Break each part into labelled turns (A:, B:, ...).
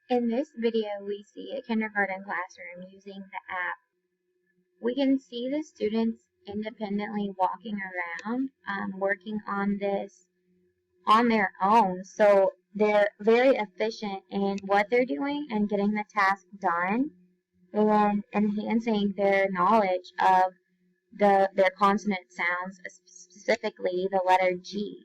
A: In this video, we see a kindergarten classroom using the app. We can see the students independently walking around, working on this on their own. So they're very efficient in what they're doing and getting the task done and enhancing their knowledge of their consonant sounds, specifically the letter G.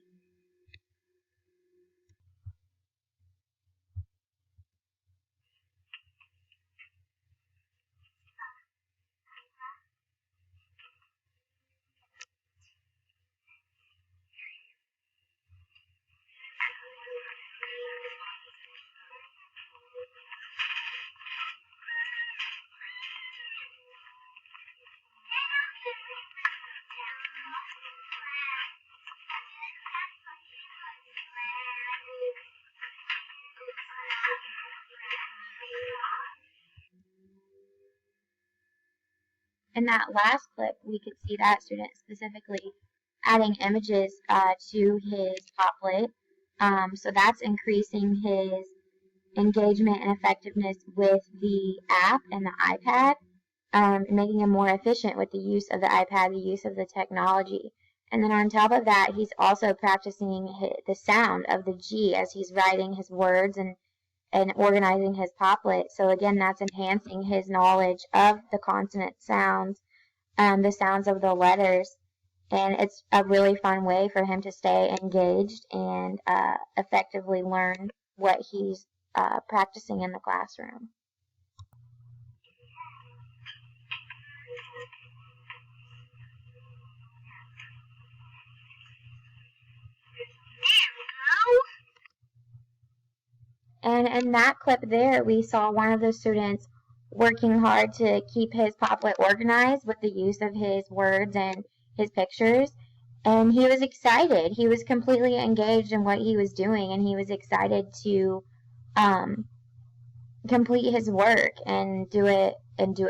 A: In that last clip, we could see that student specifically adding images to his Poplet. So that's increasing his engagement and effectiveness with the app and the iPad, and making him more efficient with the use of the iPad, the use of the technology. And then on top of that, he's also practicing the sound of the G as he's writing his words and organizing his Poplet. So again, that's enhancing his knowledge of the consonant sounds, the sounds of the letters, and it's a really fun way for him to stay engaged and effectively learn what he's practicing in the classroom. And in that clip there, we saw one of the students working hard to keep his Poplet organized with the use of his words and his pictures. And he was excited. He was completely engaged in what he was doing, and he was excited to complete his work and do it well.
B: Okay,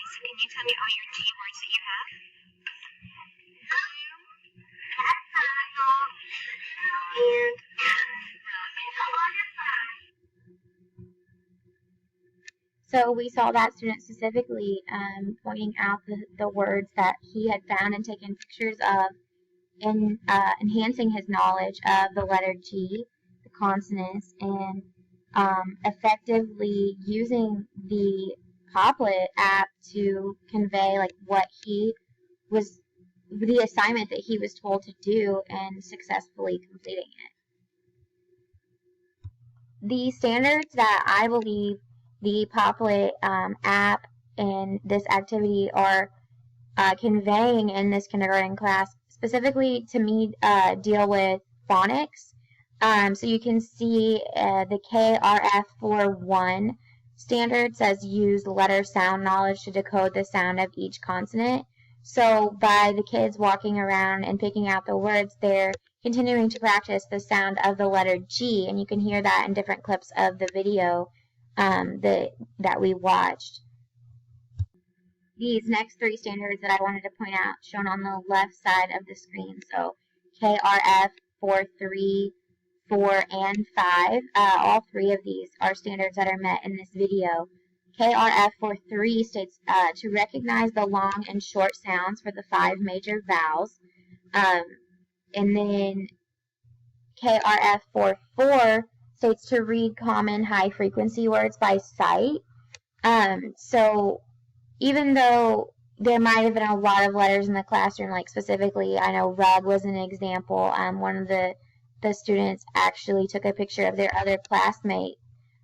B: so can you tell me all your G words that you have?
A: So we saw that student specifically pointing out the words that he had found and taken pictures of, and enhancing his knowledge of the letter G, the consonants, and effectively using the Poplet app to convey like what he was, the assignment that he was told to do, and successfully completing it. The standards that I believe the Poplet app and this activity are conveying in this kindergarten class, specifically to me, deal with phonics. So you can see the KRF41 standard says use letter sound knowledge to decode the sound of each consonant. So by the kids walking around and picking out the words, they're continuing to practice the sound of the letter G, and you can hear that in different clips of the video that we watched. These next three standards that I wanted to point out, shown on the left side of the screen, so KRF 4, 3, 4, and 5, all three of these are standards that are met in this video. KRF 4.3 states to recognize the long and short sounds for the 5 major vowels. And then KRF 4.4 states to read common high-frequency words by sight. So even though there might have been a lot of letters in the classroom, like specifically, I know rug was an example. One of the students actually took a picture of their other classmate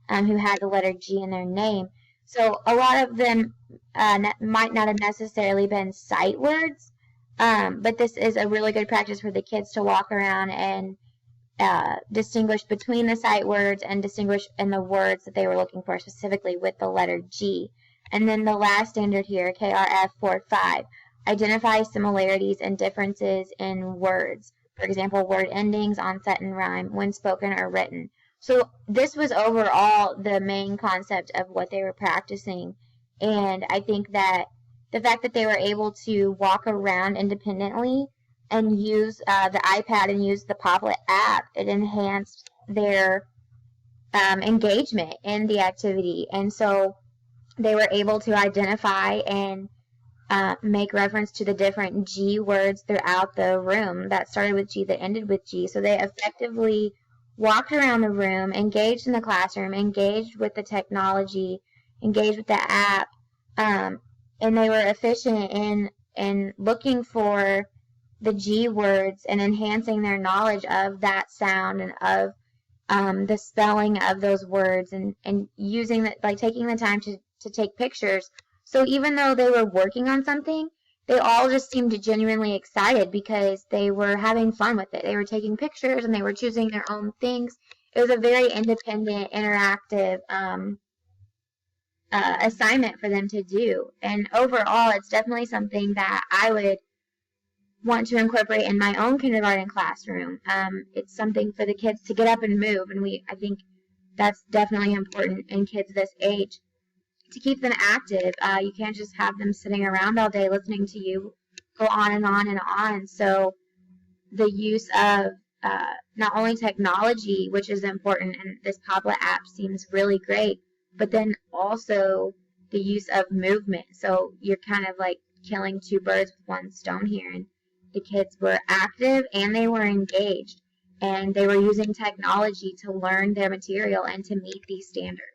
A: who had the letter G in their name. So a lot of them might not have necessarily been sight words, but this is a really good practice for the kids to walk around and distinguish between the sight words and distinguish in the words that they were looking for, specifically with the letter G. And then the last standard here, KRF 4.5, identifies similarities and differences in words. For example, word endings, onset and rhyme, when spoken or written. So this was overall the main concept of what they were practicing. And I think that the fact that they were able to walk around independently and use the iPad and use the Poplet app, it enhanced their engagement in the activity. And so they were able to identify and make reference to the different G words throughout the room that started with G, that ended with G. So they effectively walked around the room, engaged in the classroom, engaged with the technology, engaged with the app, and they were efficient in looking for the G words and enhancing their knowledge of that sound and of the spelling of those words, and using that, like taking the time to take pictures. So even though they were working on something, they all just seemed genuinely excited because they were having fun with it. They were taking pictures and they were choosing their own things. It was a very independent, interactive assignment for them to do. And overall, it's definitely something that I would want to incorporate in my own kindergarten classroom. It's something for the kids to get up and move, and I think that's definitely important in kids this age to keep them active. You can't just have them sitting around all day listening to you go on and on and on. So the use of not only technology, which is important, and this Poplet app seems really great, but then also the use of movement. So you're kind of like killing two birds with one stone here. And the kids were active and they were engaged, and they were using technology to learn their material and to meet these standards.